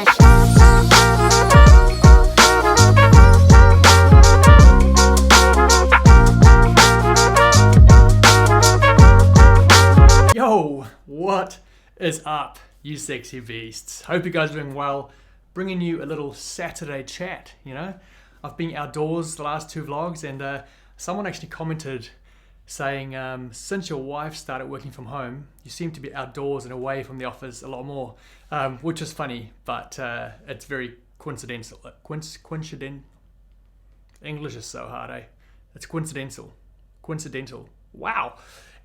Yo, what is up, you sexy beasts? Hope you guys are doing well. Bringing you a little Saturday chat, I've been outdoors the last two vlogs, and someone actually commented saying, since your wife started working from home, you seem to be outdoors and away from the office a lot more, which is funny, but it's very coincidental. English is so hard, eh? It's coincidental. Wow.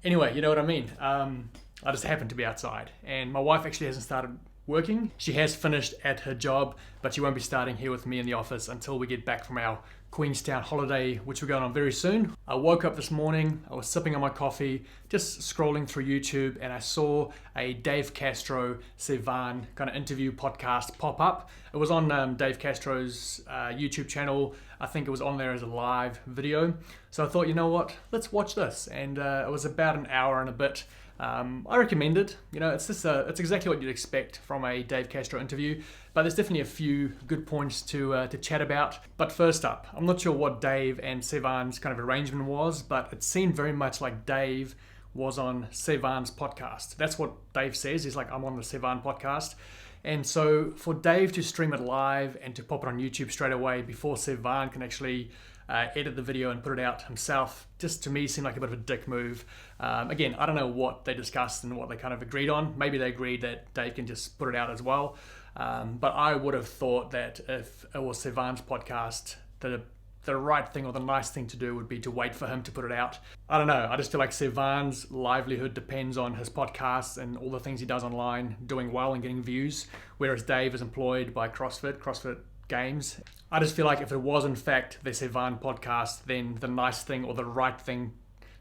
Anyway, you know what I mean. I just happened to be outside, and my wife actually hasn't started working. She has finished at her job, but she won't be starting here with me in the office until we get back from our Queenstown holiday, which we're going on very soon. I woke up this morning, I was sipping on my coffee, just scrolling through YouTube, and I saw a Dave Castro Sevan kind of interview podcast pop up. It was on Dave Castro's YouTube channel. I think it was on there as a live video. So I thought, you know what, let's watch this. And it was about an hour and a bit. I recommend it. It's exactly what you'd expect from a Dave Castro interview, but there's definitely a few good points to chat about. But first up, I'm not sure what Dave and Sevan's kind of arrangement was, but it seemed very much like Dave was on Sevan's podcast. That's what Dave says. He's like, I'm on the Sevan podcast. And so for Dave to stream it live and to pop it on YouTube straight away before Sevan can actually edit the video and put it out himself, just to me seemed like a bit of a dick move. Again, I don't know what they discussed and what they kind of agreed on. Maybe they agreed that Dave can just put it out as well. But I would have thought that if it was Sevan's podcast, the right thing or the nice thing to do would be to wait for him to put it out. I don't know. I just feel like Sevan's livelihood depends on his podcasts and all the things he does online doing well and getting views, whereas Dave is employed by CrossFit Games. I just feel like if it was in fact the Sevan podcast, then the nice thing or the right thing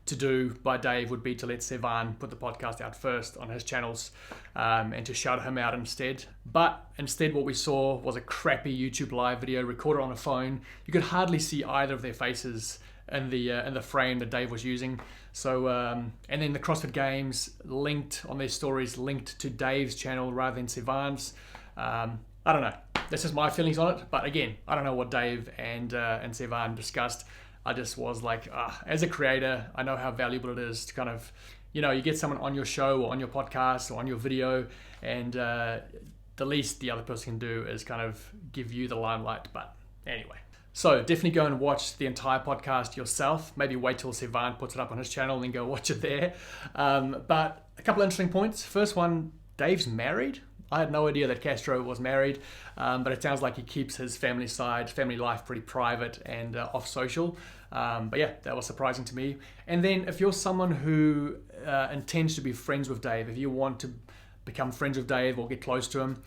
to do by Dave would be to let Sevan put the podcast out first on his channels, and to shout him out instead. But instead what we saw was a crappy YouTube live video recorded on a phone. You could hardly see either of their faces in the frame that Dave was using. So and then the CrossFit Games linked on their stories, linked to Dave's channel rather than Sevan's. I don't know. That's just my feelings on it. But again, I don't know what Dave and Sevan discussed. I just was like, as a creator, I know how valuable it is to kind of, you get someone on your show or on your podcast or on your video, and the least the other person can do is kind of give you the limelight. But anyway. So definitely go and watch the entire podcast yourself. Maybe wait till Sevan puts it up on his channel and then go watch it there. But a couple of interesting points. First one, Dave's married. I had no idea that Castro was married, but it sounds like he keeps his family life pretty private and off social. But yeah, that was surprising to me. And then if you're someone who intends to be friends with Dave, if you want to become friends with Dave or get close to him,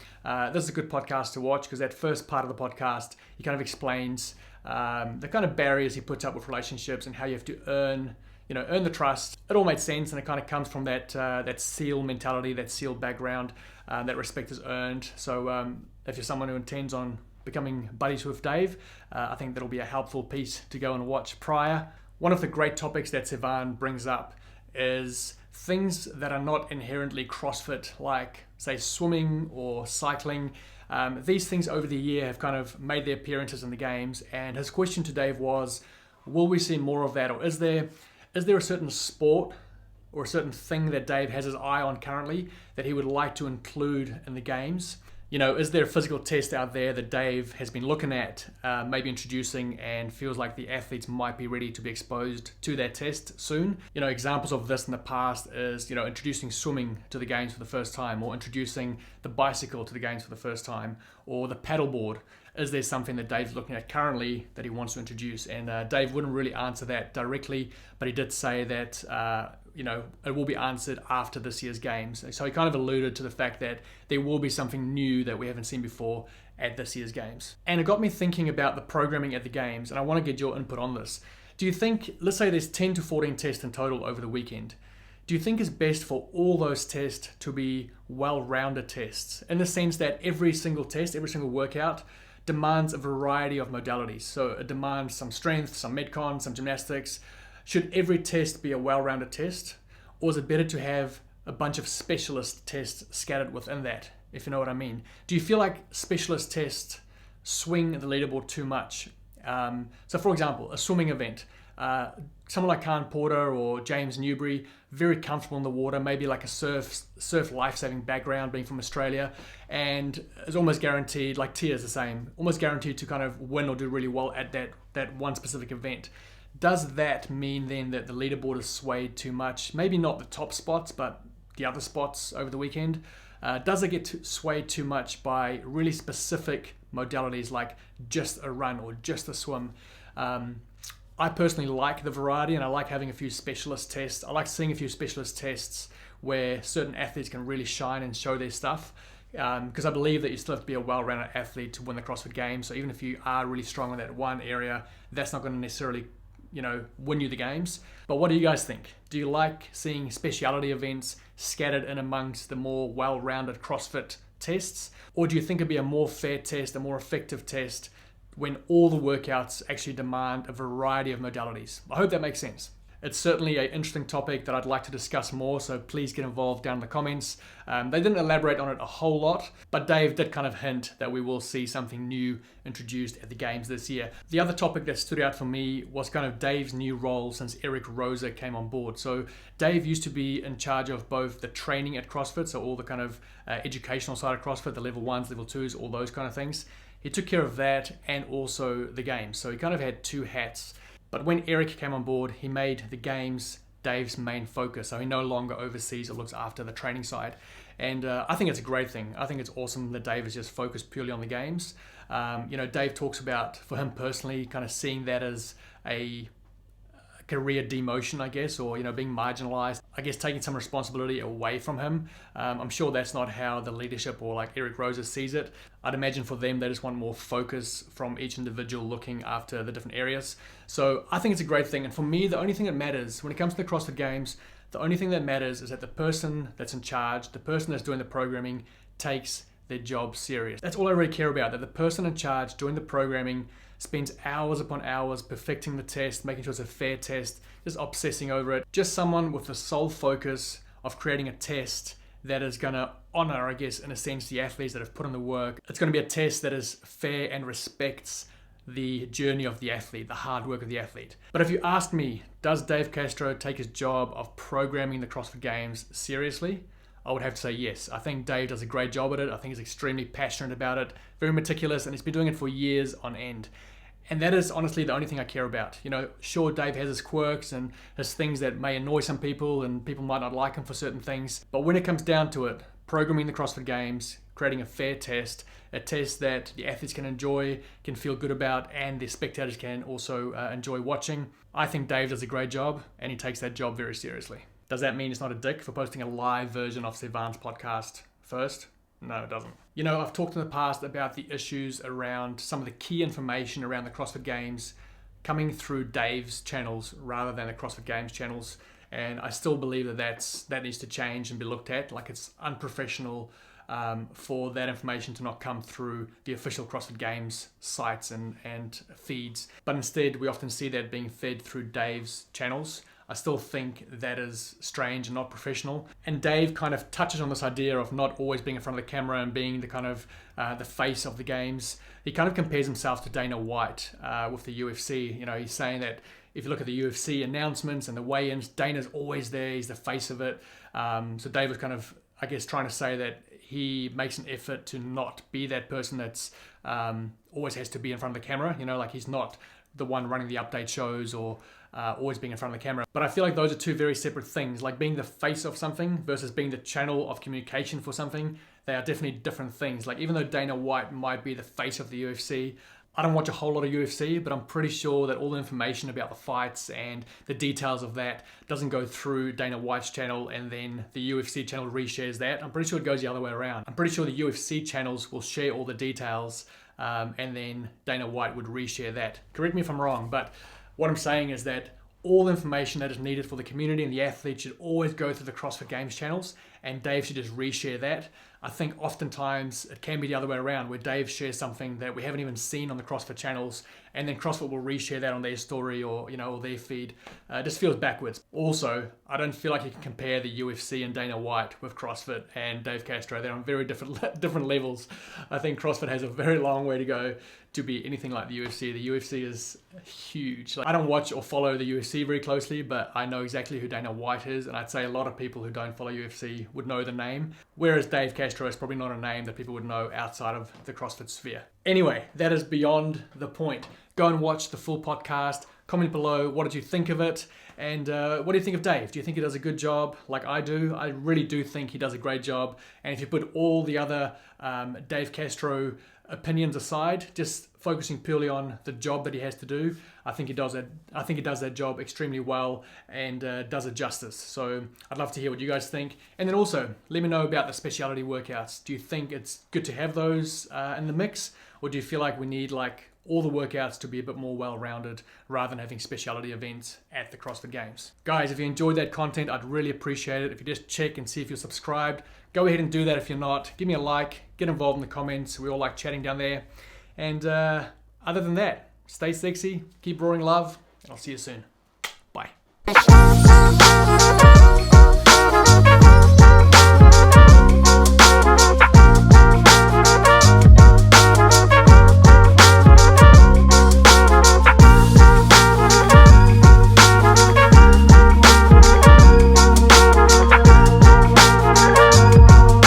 this is a good podcast to watch, because that first part of the podcast, he kind of explains the kind of barriers he puts up with relationships and how you have to earn the trust. It all made sense, and it kind of comes from that SEAL mentality, that SEAL background, that respect is earned. So if you're someone who intends on becoming buddies with Dave, I think that'll be a helpful piece to go and watch prior. One of the great topics that Sevan brings up is things that are not inherently CrossFit, like say swimming or cycling. These things over the year have kind of made their appearances in the games, and his question to Dave was, will we see more of that, or is there a certain sport or a certain thing that Dave has his eye on currently that he would like to include in the games? Is there a physical test out there that Dave has been looking at, maybe introducing, and feels like the athletes might be ready to be exposed to that test soon? Examples of this in the past is, introducing swimming to the games for the first time, or introducing the bicycle to the games for the first time, or the paddleboard. Is there something that Dave's looking at currently that he wants to introduce? And Dave wouldn't really answer that directly, but he did say that it will be answered after this year's games. So he kind of alluded to the fact that there will be something new that we haven't seen before at this year's games. And it got me thinking about the programming at the games, and I want to get your input on this. Do you think, let's say there's 10 to 14 tests in total over the weekend, do you think it's best for all those tests to be well-rounded tests, in the sense that every single test, every single workout demands a variety of modalities? So it demands some strength, some metcon, some gymnastics. Should every test be a well-rounded test, or is it better to have a bunch of specialist tests scattered within that? if you know what I mean. Do you feel like specialist tests swing the leaderboard too much? So for example, a swimming event, someone like Khan Porter or James Newbury, very comfortable in the water, maybe like a surf life-saving background, being from Australia, and is almost guaranteed, like Tia's the same, almost guaranteed to kind of win or do really well at that one specific event. Does that mean then that the leaderboard is swayed too much? Maybe not the top spots, but the other spots over the weekend. Does it get swayed too much by really specific modalities like just a run or just a swim? I personally like the variety, and I like having a few specialist tests. I like seeing a few specialist tests where certain athletes can really shine and show their stuff, because I believe that you still have to be a well-rounded athlete to win the CrossFit Games. So even if you are really strong in that one area, that's not going to necessarily win you the games. But what do you guys think? Do you like seeing speciality events scattered in amongst the more well-rounded CrossFit tests? Or do you think it'd be a more fair test, a more effective test when all the workouts actually demand a variety of modalities? I hope that makes sense. It's certainly an interesting topic that I'd like to discuss more, so please get involved down in the comments. They didn't elaborate on it a whole lot, but Dave did kind of hint that we will see something new introduced at the Games this year. The other topic that stood out for me was kind of Dave's new role since Eric Rosa came on board. So Dave used to be in charge of both the training at CrossFit, so all the kind of educational side of CrossFit, the level 1s, level 2s, all those kind of things. He took care of that and also the Games. So he kind of had two hats. But when Eric came on board, he made the Games Dave's main focus. So he no longer oversees or looks after the training side. And I think it's a great thing. I think it's awesome that Dave is just focused purely on the Games. Dave talks about, for him personally, kind of seeing that as a career demotion, I guess, or being marginalized, I guess taking some responsibility away from him. I'm sure that's not how the leadership or like Eric Rosa sees it. I'd imagine for them they just want more focus from each individual looking after the different areas. So I think it's a great thing, and for me the only thing that matters when it comes to the CrossFit Games, the only thing that matters is that the person that's in charge, the person that's doing the programming, takes their job serious. That's all I really care about, that the person in charge doing the programming spends hours upon hours perfecting the test, making sure it's a fair test, just obsessing over it. Just someone with the sole focus of creating a test that is going to honor, I guess, in a sense, the athletes that have put in the work. It's going to be a test that is fair and respects the journey of the athlete, the hard work of the athlete. But if you ask me, does Dave Castro take his job of programming the CrossFit Games seriously? I would have to say yes. I think Dave does a great job at it. I think he's extremely passionate about it, very meticulous, and he's been doing it for years on end. And that is honestly the only thing I care about. Sure, Dave has his quirks and his things that may annoy some people and people might not like him for certain things. But when it comes down to it, programming the CrossFit Games, creating a fair test, a test that the athletes can enjoy, can feel good about, and the spectators can also enjoy watching, I think Dave does a great job and he takes that job very seriously. Does that mean he's not a dick for posting a live version of Sivan's podcast first? No, it doesn't. I've talked in the past about the issues around some of the key information around the CrossFit Games coming through Dave's channels rather than the CrossFit Games channels. And I still believe that needs to change and be looked at. Like, it's unprofessional for that information to not come through the official CrossFit Games sites and feeds. But instead, we often see that being fed through Dave's channels. I still think that is strange and not professional. And Dave kind of touches on this idea of not always being in front of the camera and being the kind of the face of the Games. He kind of compares himself to Dana White with the UFC. He's saying that if you look at the UFC announcements and the weigh-ins, Dana's always there. He's the face of it. So Dave was kind of, I guess, trying to say that he makes an effort to not be that person that's always has to be in front of the camera. Like he's not the one running the update shows or always being in front of the camera. But I feel like those are two very separate things. Like being the face of something versus being the channel of communication for something, they are definitely different things. Like even though Dana White might be the face of the UFC, I don't watch a whole lot of UFC, but I'm pretty sure that all the information about the fights and the details of that doesn't go through Dana White's channel and then the UFC channel reshares that. I'm pretty sure it goes the other way around. I'm pretty sure the UFC channels will share all the details and then Dana White would reshare that. Correct me if I'm wrong, but what I'm saying is that all the information that is needed for the community and the athletes should always go through the CrossFit Games channels, and Dave should just reshare that. I think oftentimes it can be the other way around, where Dave shares something that we haven't even seen on the CrossFit channels, and then CrossFit will reshare that on their story or or their feed. It just feels backwards. Also, I don't feel like you can compare the UFC and Dana White with CrossFit and Dave Castro. They're on very different levels. I think CrossFit has a very long way to go to be anything like the UFC. The UFC is huge. I don't watch or follow the UFC very closely, but I know exactly who Dana White is, and I'd say a lot of people who don't follow UFC would know the name, whereas Dave Castro is probably not a name that people would know outside of the CrossFit sphere. Anyway, that is beyond the point. Go and watch the full podcast. Comment below, what did you think of it? And what do you think of Dave? Do you think he does a good job like I do? I really do think he does a great job. And if you put all the other Dave Castro opinions aside, just focusing purely on the job that he has to do, I think he does that job extremely well and does it justice. So I'd love to hear what you guys think. And then also, let me know about the specialty workouts. Do you think it's good to have those in the mix? Or do you feel like we need all the workouts to be a bit more well-rounded rather than having specialty events at the CrossFit Games? Guys, if you enjoyed that content, I'd really appreciate it. If you just check and see if you're subscribed, go ahead and do that. If you're not, give me a like, get involved in the comments. We all like chatting down there. And other than that, stay sexy, keep roaring love, and I'll see you soon. Bye.